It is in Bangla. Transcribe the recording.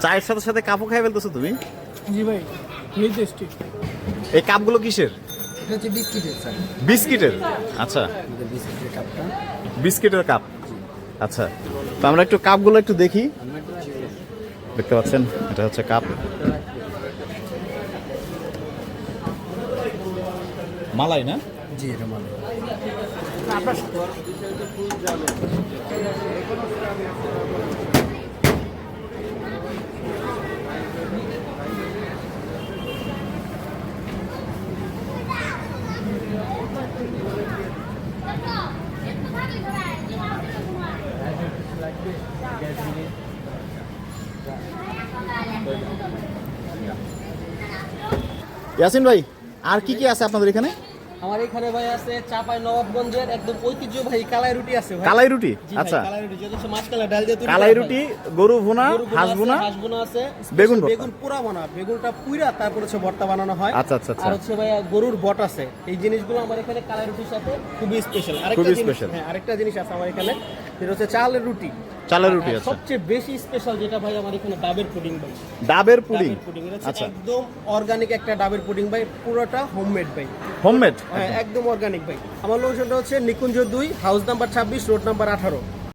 চায়ের সাথে সাথে কাপও খাই ফেলতেছো তুমি? জি ভাই, ভেরি টেস্টি। এই কাপগুলো কিসের? এটা হচ্ছে বিস্কিটের স্যার। বিস্কিটের? আচ্ছা, আমাদের বিস্কিটের কাপটা। বিস্কিটের কাপ। আচ্ছা, তো আমরা একটু কাপগুলো একটু দেখি। দেখতে পাচ্ছেন এটা হচ্ছে কাপ। মালাই না? জি, এটা মানে ইয়াসিন ভাই, আর কি কি আছে আপনাদের এখানে? আমার এখানে ভাই আছে চাপাই নবাবগঞ্জের একদম ঐতিহ্যবাহী কালাই রুটি আছে ভাই। কালাই রুটি? জি ভাই, আচ্ছা, কালাই রুটি যেটা হচ্ছে মাছকালাই ডাল দিয়ে তৈরি কালাই করা রুটি, হয়। গরু ভুনা, গরু ভুনা হাঁস আছে, ভুনা, হাঁস ভুনা আছে, বেগুন ভর্তা। বেগুন পোড়া বানা, বেগুনটা পুইরা তারপর হচ্ছে ভর্তা বানানো হয়। আচ্ছা, আচ্ছা, আচ্ছা। আর হচ্ছে ভাই গরুর বট আছে। এই জিনিসগুলো আমার এখানে কালাই রুটির সাথে খুবই স্পেশাল। খুবই special। হ্যাঁ, আরেকটা জিনিস আছে আমার এখানে, যেটা হচ্ছে চালের রুটি। চালের রুটি আর আছে। সবচেয়ে বেশি স্পেশাল যেটা ভাই আমার এখানে ডাবের পুডিং ভাই। ডাবের পুডিং? ডাবের পুডিং এটা হচ্ছে আচ্ছা, একদম অর্গানিক একটা ডাবের পুডিং ভাই, পুরোটা হোমমেড ভাই। হোমমেড? হ্যাঁ, একদম অর্গানিক ভাই। আমার লোকেশনটা হচ্ছে নিকুঞ্জ 2, হাউস নাম্বার 26, রোড নাম্বার 18।